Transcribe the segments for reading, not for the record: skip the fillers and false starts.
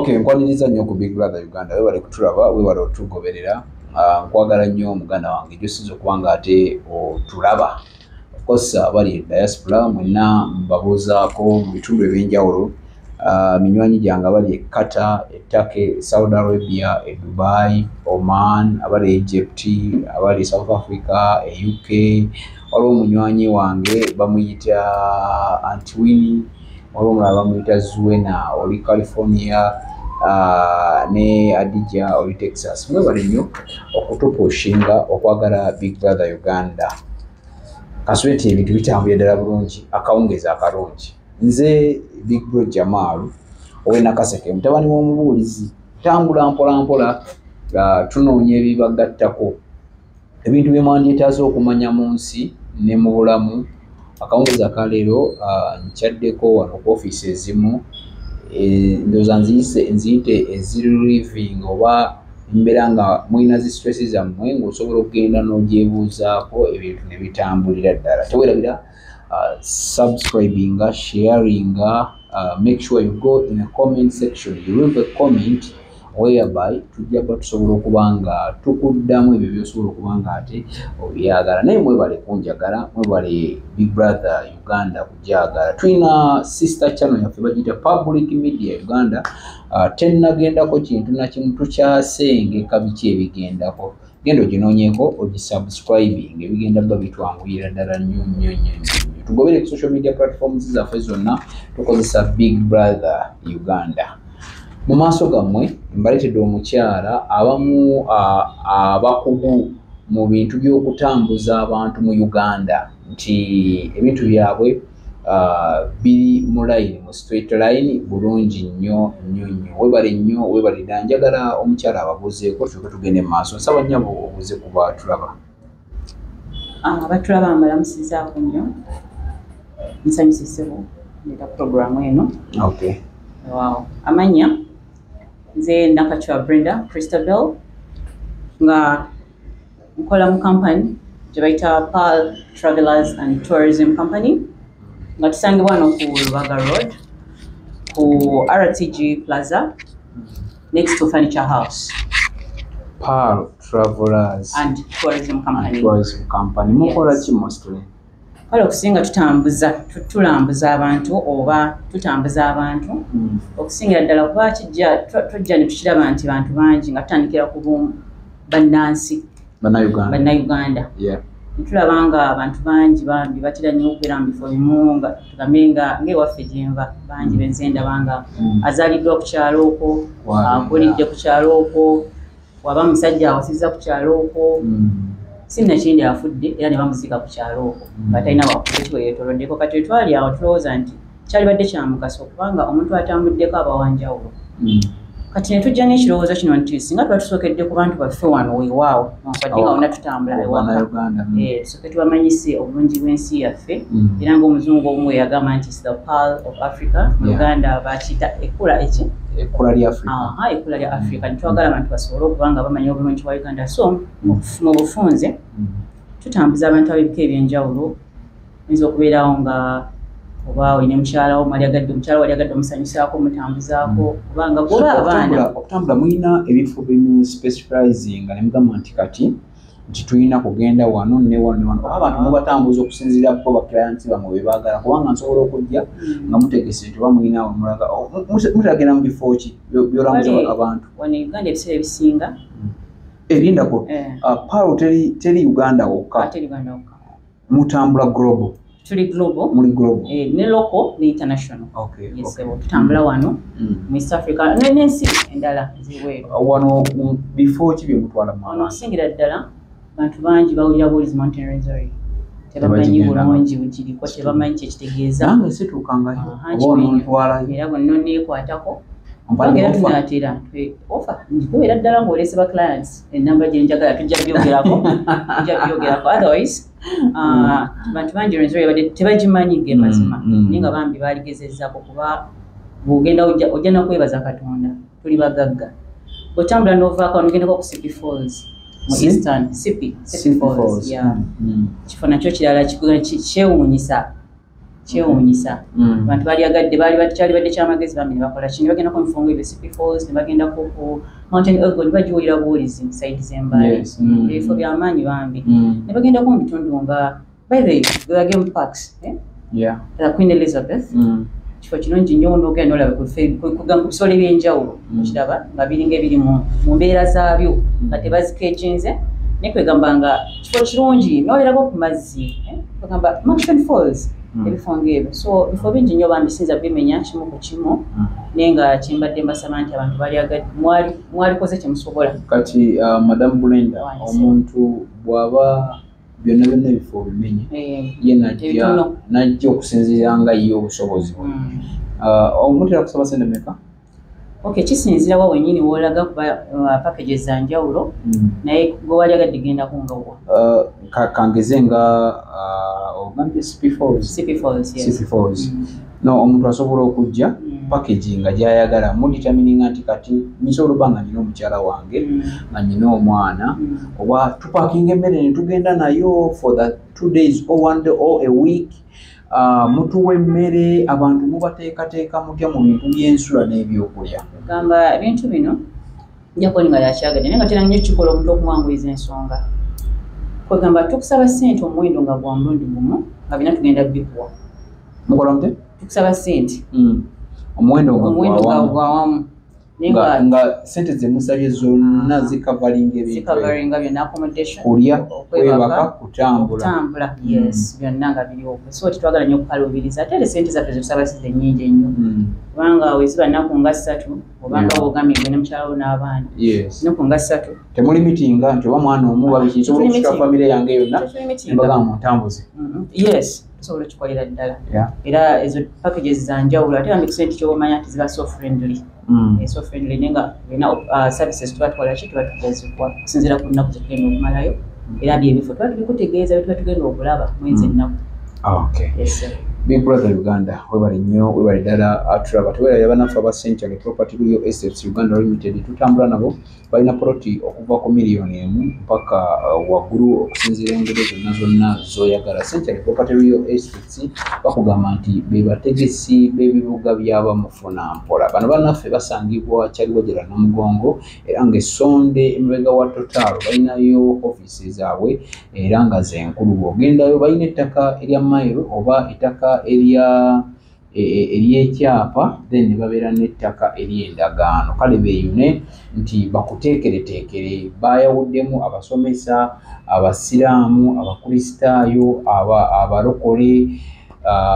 Okay, nkwaniriza nnyo ku Big Brother Uganda. Webale kutulaba, webale otugoberera. Nkwagala nnyo muganda wange gy'osiza okuba ng'ate otulaba. Of course, abali diaspora mwenna mbabuuzaako mu bitundu eby'enjawulo. Minywanyi gyange abali e Qatar, e Turkey, Saudi Arabia, e Dubai, Oman, abali Egypt, abali South Africa, e UK. Waliwo munywanyi wange bamuyita Antwini, waliwo omulala bamuyita Zuena, oli California, ne Adija, oli Texas. Mwebale nnyo okutupushinga okwagala Big Brother Uganda. Kaswete ebintu bitambulira ddala bulungi, akawungeza akalungi. Nze Big Bro Jamal ow'e Kaseke, mutabani w'omubuulizi, tambula mpola mpola, tunoonya ebibagattako ebintu bye mwandyetaaze okumanya mu nsi ne mu bulamu. Akawungeza akaleero nkyaddeko wano ku ofiisi ezimu, ndowooza nziyite eziriving oba mbeera nga mulina zi stress zammwe ng'osobola okugenda n'ogyebuuzaako ebintu ne bitambulira ddala. Teweerabira subscribing, sharing, make sure you go in a comment section, you leave a comment whereby tujja kuba tusobola okuba nga tukuddamu ebyo by'osobola okuba nga ate obyagala. Naye mwebale kunjagala, mwebale Big Brother Uganda kujagala. Tulina sister channel yaffe bagiyita Public Media Uganda. Tennagendako kintu na kimu tukyasengeka biki ebigendako. Genda oginoonyeeko ogisubscribing, ebigenda bba bitwanguyira ddala nnyo nnyo nnyo. Tugobere ku social media platforms zaffe zonna tukozesa Big Brother Uganda. Mu maaso gammwe mbaleetedde omukyala abamu abakugu mu bintu by'okutambuza abantu mu Uganda, nti ebintu byabwe biri mu line, mu straight line bulungi nnyo nnyo nnyo. Webale nnyo, webale ddala. Njagala omukyala ababuuzeeko tulyoke tugende mu maaso. Nsaba nnyabo obuuze ku baatulaba. Abatulaba mbalamusizaako nnyo, nsanyusisebo neta programu eno. Okay. Wow. Amanya nze Nakachwa Brenda Christabel nga nkola mu company gye bayita Pearl Travelers and Tourism Company nga tusangibwa wano ku Lubaga Road ku RTG Plaza next to Furniture House. Pearl Travelers and Tourism Company. Mukola ki mostly? Kale okusinga tulambuza abantu oba tutambuza abantu. Okusingira ddala kuba tujja ne tukiraba nti bantu bangi nga tutandikira ku bannansi bannayuganda. Tulaba nga abantu bangi bambi batera nnyo okubeera mu bifo bimu nga tugambe ng'ewaffe gyenva bangi benze ndaba nga azaaliddwa ku kyalo okwo, akulidde ku kyalo okwo, waba musajja awasizza ku kyalo okwo, sinnakindi afudde era ne bamuziika ku kyalo okwo nga talina wakuti we yeetooloddeko. Kati twali awo tulowooza nti kyalibadde kya mugaso kubanga omuntu atambuddeko aba wanjawulo. Kati ne tujja n'ekirowoozo kino nti singa tuba tusookedde ku bantu baffe wano weewaawo wadde nga wonna tutambula ewaka, tusooke tubamanyise obulungi bw'ensi yaffe era ng'omuzungu omu yagamba nti the Pearl of Africa. Uganda bakiyita ekkula ekkula lya Africa. Ekkula lya Africa. Nitwagala abantu basobole okuba nga bamanya obulungi bwa Uganda. So mu bufunze tutambuza abantu ab'ebika ebyenjawulo. Oyinza okubeerawo nga oba olina mukyala wo wali agadde omusanyusaako mutambuzaako kubanga goba abaana okutambula mulina ebifo bimu specializing ne mugamba nti kati nti tulina kugenda wano ne wano ne wano oba abantu mubatambuza okusinziira ku baklayants bamwe bye baagala kubanga nsobola okujja nga mutegese nti oba mulina awo mulaga mutagenda mu bifo ki byolambuza abantu wano Uganda ebiseera ebisinga erindako Pearl teri Uganda wokka mutambula global. Tuli global. Muli global. Ne local ne international. Okay. Yes, tutambula wano mu East Africa n'ensi endala ziweeru. Wano before ki bye mutwala mu wano okusingira ddala abantu bangi bawulira Bulls Mountain Resort. Tebamanyi bulungi bukiriko, tebamanyi kyekitegeeza. Nange situukangayo oba ontwalayo. Era bonna neekwatako. Era tunaatera offer ndikubeera ddala ng'olese ba clients ennamba gye njagala tujja byogerako otherwise bantu bangi olwensonga tebagimanyi ge mazima naye nga bambi baaligezezzaako kuba bw'ogenda ojja nakwebaza Katonda tuli bagagga bw'otambula n'ovaako n'ogendako ku Sipi Falls mu Eastern Sipi Falls kifo nakyo kirala kyewuunyisa kyewuunyisa abantu balyagadde bakyali badde kyamagezi bambi ne bakola ki ne bagenda ku mifungo ebyo CP Falls ne bagenda ku Mountain Elgon ne bagiwulira buwulizi side z'embaale ebifo by'amaanyi bambi ne bagenda ku mu bitundu nga by the game parks Queen Elizabeth kifo kirungi nnyo n'ogenda olaba ku bisolo ebyenjawulo okiraba nga biringa ebiri mu mbeera zaabyo nga tebazikekinze ne kwegamba nga kifo kirungi n'obeerako ku mazzi kwegamba Mountain Falls ebifo ng'ebyo so bifo bingi nnyo bambisinza bimenya kimu ku kimu naye nga kyembadde mbasaba nti abantu balyagadde mwalikoze kye musobola kati Madam Brenda omuntu bw'aba byonna ebifo bimenye ye najja okusinziira nga ye obusobozi bwe omutera kusaba sente meka kisinziira wa wennyini woolaga kuba packages za njawulo naye gwe walyagadde genda kungawa kangeze nga ogambye CP Falls no omuntu asobola okujja package nga gyayagala muditamininga nti kati nsobola oba nga nina omukyala wange nga nina omwana oba tupakinga emmere ne tugenda nayo for the 2 days or 1 day or a week mutuwa emmere abantu mubateekateeka mutya mu bintu by'ensula n'ebyokulya gamba ebintu bino njakoli nga yakyagadde naye nga tera nnyo kikola omuntu okumwanguyiza ensonga kwegamba tukusaba ssente omuwendo nga gwa mulundi gumu nga bina tugenda bikuwa mukola mute tukusaba ssente omuwendo nga gwa wamu nga sente zemusabye zonna zikavaringa byonna accommodation kulya kwebaka kutambula byonna nga biriwo so titwagala nnyo okukalubiriza ate sente zaffe zetusaba size nnyingi ennyo kubanga weziba nnaku nga 3 obanga wogambye gwe ne mukyalawo n'abaana nnaku nga 3 temuli mitinga nti oba mwana omu babikinsobola okusuka famire yange yonna embagamba muntambuze tusobola okukikolera ddala era ezo packages za njawulo ate bambi kusente kyobamanya nti ziba so friendly naye nga bina services tuba tukola ki tuba tugezekwa okusinziira ku nnaku zetugenda okumalayo era byebifo tuba tubikutegeeza bye tuba tugenda okulaba mwezi ennaku Big Brother Uganda webali nnyo webali ddala tulaba teweerabira bannaffe aba Century Property Real Estates Uganda Limited tutambula nabo balina poloti okuva ku miliyoni emu mpaka waggulu okusinziira enguudo zonna z'oyagala. Century Property Real Estates bakugamba nti be bategesi b'ebibuga by'abamufuna mpola. Bano bannaffe basangibwa Kyaliwojera Namugongo era ng'Essonde emabega wa Total balinayo ofiisi zaabwe era nga zenkulu. Bw'ogendayo balina ettaka erya mayiro oba ettaka ery'ekyapa then babeera n'ettaka ery'endagaano. Kale beeyune nti bakuteekereteekere bayawuddemu abasomesa, abasiraamu, abakristaayo, abalokole,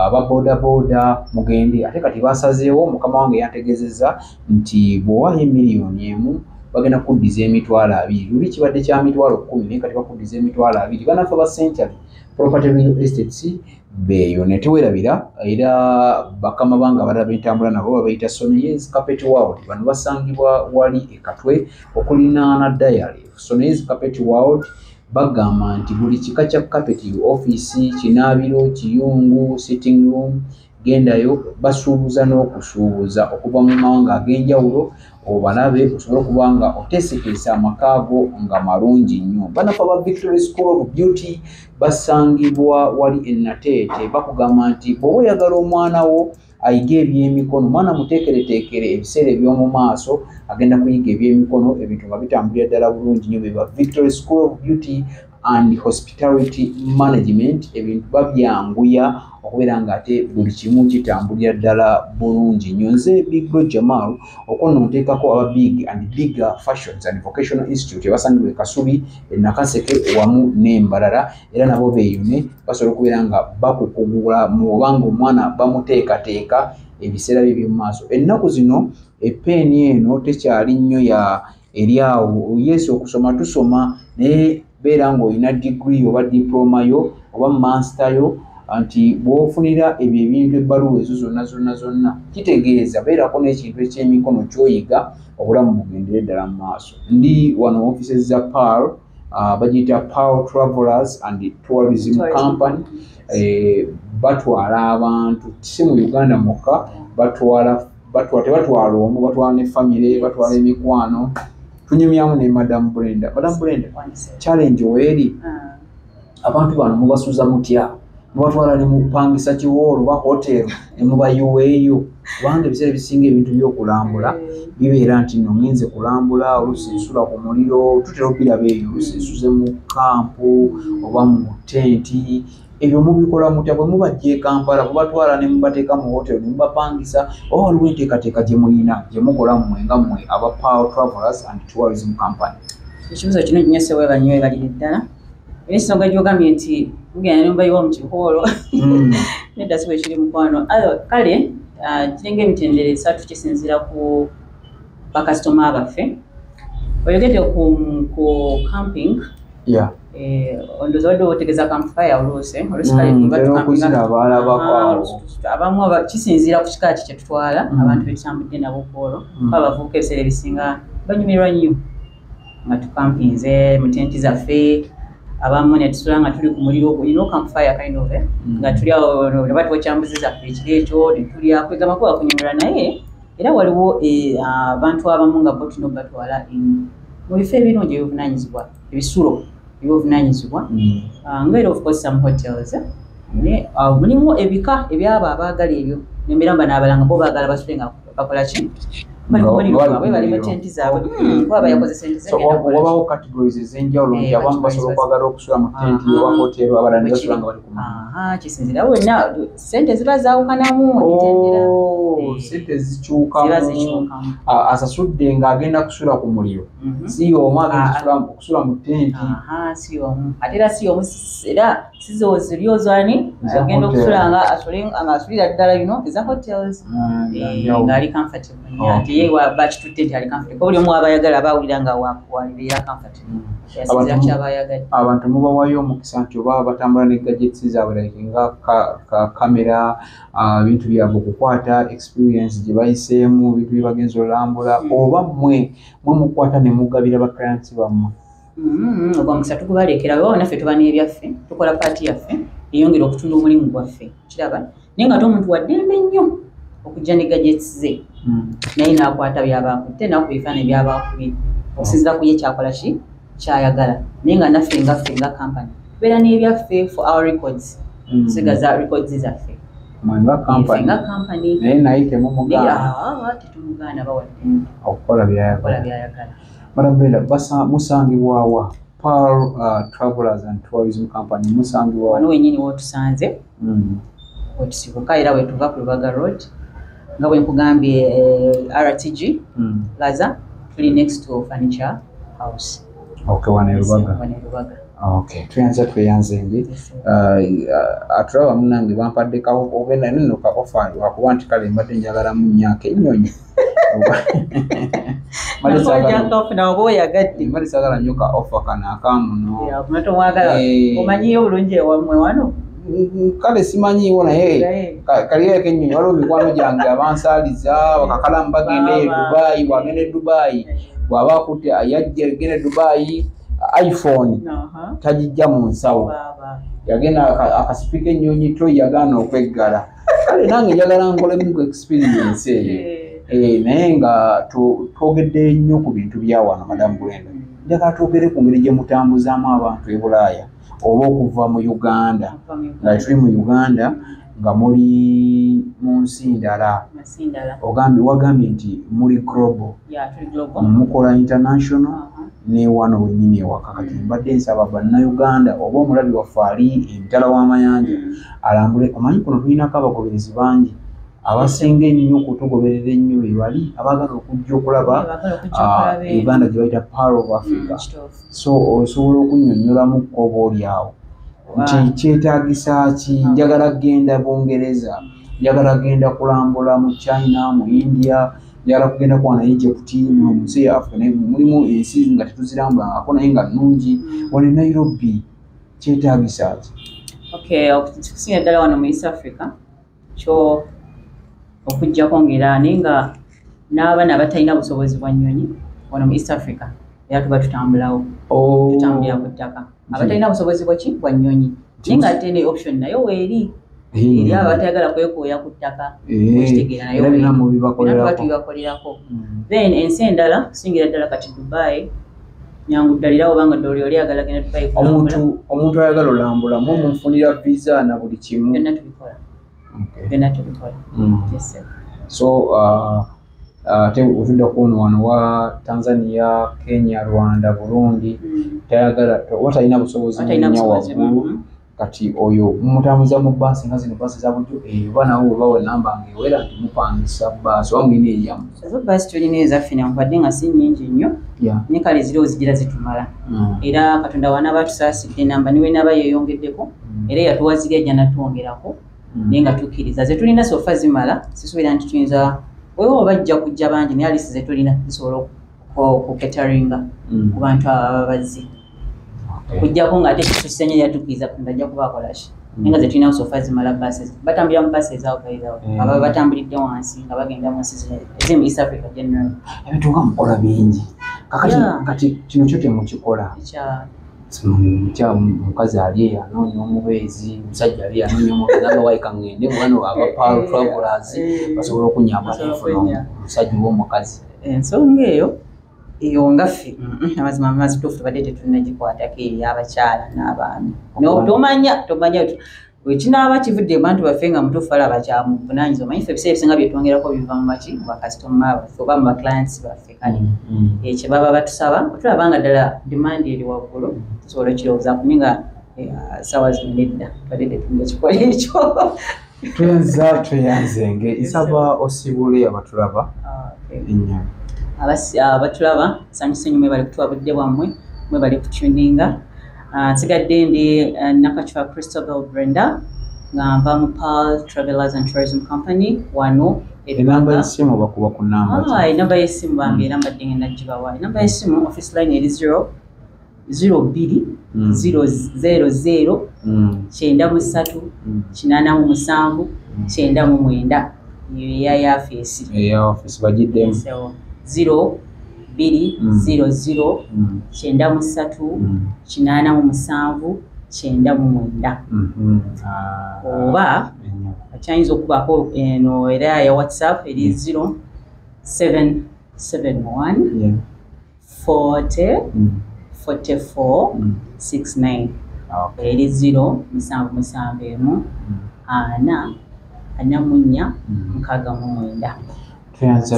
ababoodabooda mugende. Ate kati basazeewo mukama wange yantegezezza nti bw'owaayo miliyoni emu bagenda kuddiza emitwalo 2. Luli kibadde kya mitwalo 10 naye kati bakuddiza emitwalo 2. Bannaffe ba Century Property Real Estates beyo netewerabira era bakama banga balaba entambula nabo babayita Sonny's Carpet World. Bano basangibwa wali ekatwe okulinaana Diary. Sonny's Carpet World bagamba nti buli kika kya carpet office, kinaabiro, kiyungu, sitting room gendayo basuubuza n'okusuubuza okuva mu mawanga ag'enjawulo obalabe osobola okuba nga oteeseteesa amakaago nga malungi nnyo. Bannaffe aba Victory School of Beauty basangibwa wali ennateete bakugamba nti bw'oba oyagala omwana wo ayiga ebyemikono mwana muteekereteekere ebiseera eby'omu maaso agenda kuyiga ebyemikono ebintu nga bitambulira ddala bulungi nnyo. Beba Victory School of Beauty and Hospitality Management ebintu babyanguya okubeera nga ate buli kimu kitambulira ddala bulungi nnyo. Nze Big Bro Jamal okono nteekako aba Big and Bigger Fashions and Vocational Institute abasangibwa e Kasubi Nakaseke wamu n'Embalala era nabo beeyune basobola okubeera nga bakukugula mu obanga omwana bamuteekateeka ebiseera bye by'omu maaso. Ennaku zino epeeni eno tekyali nnyo ya eryawo. Yes, okusoma tusoma naye beera ng'olina degree oba diploma yo oba master yo anti bw'ofunira ebyo ebintu ebbaluwa ezo zonna kitegeeza beerako n'ekintu eky'emikono ky'oyiga obulamu bugendere ddala mu maaso. Ndi wano offices za Pearl bagiyita Pearl Travelers and Tourism Company. Batwala abantu si mu Uganda mokka, tebatwala omu, batwala ne famire, batwala emikwano. Tunyumyamu ne Madam Brenda. Madam Brenda, challenge weeri abantu bano mubasuuza mutya mubatwala ne mupangisa kiwoolo ba hotel ne mubayuweeyo kubanga ebiseera bisinga ebintu by'okulambula bibeera nti nno ngenze kulambula oluusi nsula ku muliro tutera obiraba eyo oluusi nsuze mu kampu oba mu tenti ebyo mubikola mutya bwe mubajja e Kampala mubatwala ne mubateeka mu hotel ne mubapangisa oba waliwo enteekateeka gye mulina gye mukola mmwe nga mmwe aba Power Travelers and Tourism Company? Ekibuzo kino nnyese weebanywe balire ddala ensonga gy'ogambye nti mugenda ne mubayiwa mu kihoolo nedda si bwe kiri mukwano kale kiringa emitendera esatu kisinziira ku bakasitoma baffe oyogedde ku camping ondooza wadde otegeeza campfire oluusi abamu kisinziira ku kika ki kye tutwala abantu betutambudde nabo kwolwo abavubuka ebiseera ebisinga banyumirwa nnyo nga tukampinze mu tenti zaffe abamu ne tusula nga tuli ku muliro campfire kind of nga tuli awo ne batwokya mbuzi zaffe ekiro ekyo ne tulya kwegamba kuba kunyumirwa naye era waliwo abantu abamu nga bo tulina obatwala mu bifo ebirungi eby'obuvunaanyizibwa ebisulo eby'obuvunaanyizibwa ngaera of course some hotels mulimu ebika ebyabo abaagala ebyo nembeera mba n'abalanga bo baagala basule nga bakola ki bali mu tenti zaabwe kuba yakozesa ente wabawo categories ez'enjawulo nti abamu basobola okwagala okusula mu tenti oba hotero abalala ne basula nga bali ku kisinzira wonna sente ziba zaawukanamu sente zikyukamu asasudde ng'agenda kusula ku muliro si y'omu agenda okusula mu tenti si y'omu ate era si y'omu era sizoziriozani agenda okusula nga asulira ddala eza hotels ng'ali comfortable ate ye bakitutte nti ali comfortable buli omu abayagala abawulira nga walibeera comfortable yasinzira kyabayagadde abantu mubawayo omukisa nti oba batambula ne gadgets zaabwe like nga kamera ebintu byabwe okukwata experience gye bayiseemu bintu bye bagenza olambula oba mmwe mukwata ne mugabira ba clients bammwe ogwa mukisa tugubalekera weewaawo naffe tuba n'ebyaffe tukola paati yaffe eyongera okutunda omulimu gwaffe kiraba naye nga omuntu waddembe nnyo okujja ne gadgets ze naye n'akwata by'abaakutte n'akuba ebifaananyi by'abaakubye okusinziira ku ye kyakola ki kyayagala naye nga naffe nga company tubeera n'ebyaffe for our records sigaza records zaffe nga company naye naye tetumugaana bawadde okukola byayagala. Madam Brenda, musangibwawa Pearl Travelers and Tourism Company musangibwawa wano wenyini wotusanze wetusibuka era wetuva ku Lubaga Road nga bwe nkugambye RTG Plaza tuli next to Furniture House. Okay, wane Lubaga. Okay, tweyanze ndi atulaba munange bampadde ogenda nino ka offer wakuba nti kale mbadde njagala mu nnyaka ennyonyi mali sagala nnyo ka offer kana akamuno omanyiyo bulungi ewamwe wano kale simanyiiwo naye kaliyeko ennyonyi waliwo mikwano gyange abansaaliza bakakalamba bagende Dubai bwagenda e Dubai bw'aba akutte yajja genda Dubai iPhone tajijja mu nsawo yagenda akasipika ennyonyi to yagaana okweggala kale nange njagala nkolemu experience eyo naye nga twogedde nnyo ku bintu bya wano Madam Brenda njagala twogere ku ngeri gye mutambuzaamu abantu e Bulaaya oba okuva mu Uganda nga tuli mu Uganda nga muli mu nsi ndala wagambye nti muli global mukola international ne wano wennyini ewaka kati mbadde nsaba bannayuganda oba omulabi waffe ali emitala w'amayanja alambule omanyi kuno tulinako abagoberezi bangi abasinga ennyo okutugoberera ennyo bebali abagala okujja okulaba Uganda gye bayita Pearl of Africa so osobola okunnyonnyolamu kkoba oli awo nti kyetaagisa ki njagala genda Bungereza njagala genda kulambula mu China mu India njagala kugenda kwana Egypt mu nsi ya Africa mulimu ensi nga tetuzirambulangako naye nga nnungi wano Nairobi kyetaagisa ki? Okay, okusinga ddala wano mu East Africa kyo okujjako ng'era naye nga n'abaana abatalina busobozi bwa nnyonyi wano mu East Africa era tuba tutambulawo tutambulira ku ttaka abatalina busobozi bwa nnyonyi naye nga ate ne option nayo weeri eri abatayagala kwekooya ku ttaka wekitegeera nayo tuba tubibakolerako then ensi endala kusingira ddala kati Dubai Nyangu ddalira obanga ddoli oli agala genda Dubai kulambula. Omuntu ayagala olambula mu munfunira visa na buli kimu. Byonna tubikola. Byonna tubikola. Yes sir. So ate ovudde kuno wano wa Tanzania, Kenya, Rwanda, Burundi tayagala watalina busobozi nnyo waggulu kati oyo mutambuza mu basi nga zino basi za bulijjo bana wo bawa namba ngewera nti mupangisa basi wamwine eyamu ezo basi tulina ezaffe nankwadde nga si nnyingi nnyo ne kale ziri ozigira zitumala era Katonda wana batusaasidde namba niwe naba yeeyongeddeko era yatuwazira ajja natwongerako naye nga tukkiriza ze tulina sofa zimala sisuubira nti tuyinza wewe bajja kujja bangi naye alisi ze tulina zisobola ku cateringa ku bantu ababazzi kujjako ng'ate tusenye yatukkiriza Katonda ajja kubakola ki naye nga ze tulina sofa zimala bases batambulira mu bases awokaizawo aba batambulidde wansi nga bagenda mu nsi eziri mu East Africa general ebintu nga mukola bingi kati kino kyo temukikola kya mukazi ali anoonya omubeezi musajja ali anoonya omubeezi nanga waika ngende bano abapalo travelers basobola okunyamba enfuna omusajja w'omukazi ensonga eyo ngaffe amazima amazi tuufu tubadde tetunagikwatako ey'abakyala n'abaami tomanya wekinaaba kivudde bantu baffe nga mutuufu alaba kyamuvunaanyizibwa omanyi ffe ebiseera ebisinga byetwongerako biva mu maki mu bakasitoma baffe oba mu baclients baffe kale ekyo baba batusaba otulaba nga ddala demand eri waggulu tusobola okirowoozaku naye nga ssaawa zino nedda tubadde tetunga kikola ekyo tweyanzenge nsaba osibule abatulaba ennyo abatulaba sanyusa nnyo mwebali kutuwa budde bwammwe mwebali kutuninga nsigadde ndi Nakachwa Christabel Brenda nga nva mu PAL Travelers and Tourism Company wano enamba y'essimu bakuba ku namba enamba y'essimu bambi era mbadde ngenda gibawa enamba y'essimu office line eri 02 000 93 87 99 iyo eya yafeesi bagiddemu 0200 93 87 99 oba akyayinza okubako eno era ya WhatsApp eri 0771 40 44 69 eri 077 ana anamunya nkaga mwenda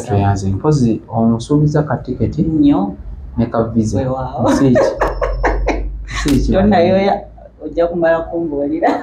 tweyanze mpozi omusuubiza ka tiketi nnyo ne ka visa tonayo ojja kumala kumbuulira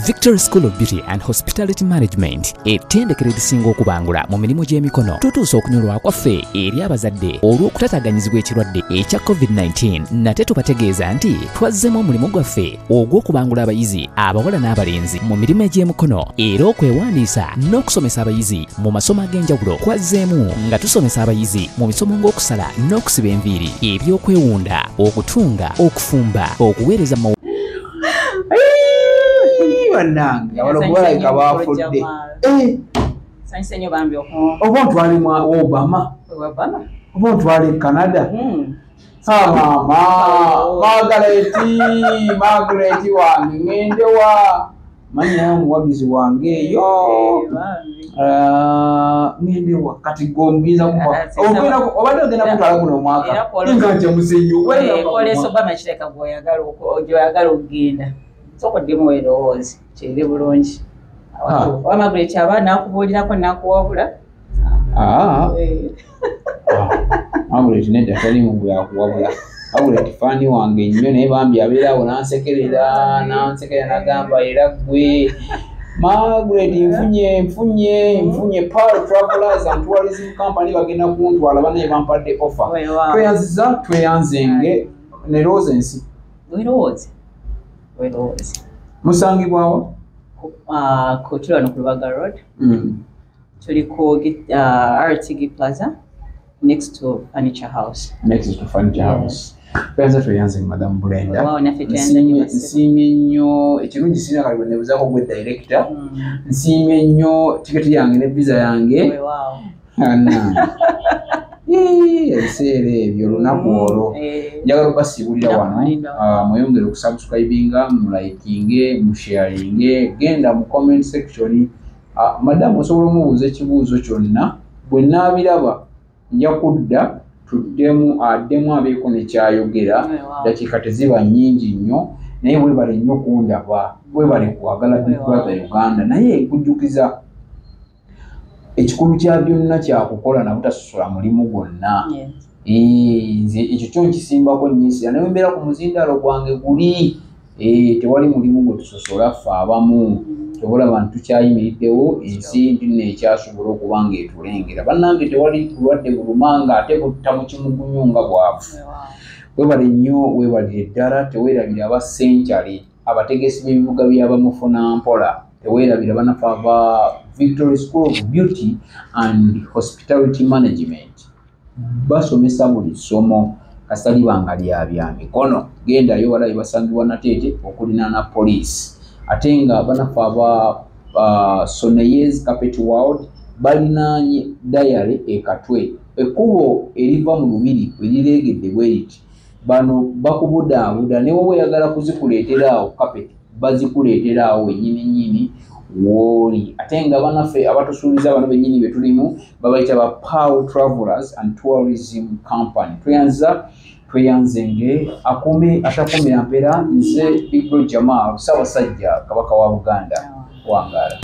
Victory School of Beauty and Hospitality Management ettendekero erisinga okubangula mu mirimu gy'emikono tutuusa okunyolwa kwaffe eri abazadde olw'okutataganyizibwa ekirwadde ekya COVID-19 nate tubategeeza nti twazzemu omulimu gwaffe ogw'okubangula abayizi abawala n'abalenzi mu mirimu egy'emikono era okwewandiisa n'okusomesa abayizi mu masomo ag'enjawulo kwazzeemu nga tusomesa abayizi mu misomo ng'okusala n'okusiba enviiri ebyokwewunda okutunga okufumba okuweereza bannange abalogolaika bafudde sanyusa nnyo bambi oba ntwali mu Obama oba ntwali Canada maama Margaret wange ngende wa manya omuwagizi wange eyo ngende wa kati gombiza obadde ogenda kutwala guno omwaka nga njamusenyo kolesa Obama kireka gwoyagala okugenda sokoddemu werowoozi kyeri bulungi oba Margaret aba nakubuulirako nakuwabula Margaret nedda talimu byakuwabula Margaret faani wange nnyo naye bambi abeerawo nansekerera nagamba era gwe Margaret nfunye PAL Travelers and Tourism Company bagenda kuntwala banaye bampadde offer tweyanzenge ne Rose Ensi musangibwawo tuli wano ku Lubaga Road tuli ku RTG Plaza next to Furniture House Penza tweyanze Madam Brenda nsiimye nnyo ekirungi sina kali nebuzaako gwe director nsiimye nnyo tiketi yange ne visa yange ebiseera ebyo olunaku olwo njagala obasiibulira wano mweyongere okusubscribinga mulayikinge musharinge genda mu comment section madamu osobola omubuuza ekibuuzo kyonna bwe naabiraba nja kudda tuddemu addemu abeeko ne kyayogera dakiika teziba nnyingi nnyo naye weebale nnyo kundaba weebale kwagala Big Brother Uganda naye nkujjukiza ekikulu kya byonna kyakukola na butasosola mulimu gwonna nze ekyo kyo nkisimbako nnyisira naye mbeera ku muzindaalo gwange guli tewali mulimu gwe tusosola ffe abamu tobolaba nti tukyayimiriddewo ensi ntinno ekyasobola okuba nga etulengera bannange tewali bulwadde bulumanga ate butta mu kimugunyu nga bwavu weebale nnyo weebalire ddala teweerabira aba Century abategesi b'ebibuga by'abamufuna mpola teweerabira banaffe aba Victory School of Beauty and Hospitality Management basomesa buli ssomo kasali banga lya mikono gendayo walayi basangibwa Nateete okulinaana poliisi ate nga banaffe aba Sonayez Carpet World balinaanye dayale ekatwe ekkubo eriva mu lubiri erireegedde bwe riti bano bakubudaabuda ne wowe oyagala kuzikuleetera awo carpet bazikuleetera awo wennyini wooli ate nga banaffe abatusuubiza bano bennyini be tulimu babayita ba Power Travelers and Tourism Company tweyanzenge atakumira mpera nze Big Bro Jamal Ssaabasajja Kabaka wa Buganda wangaala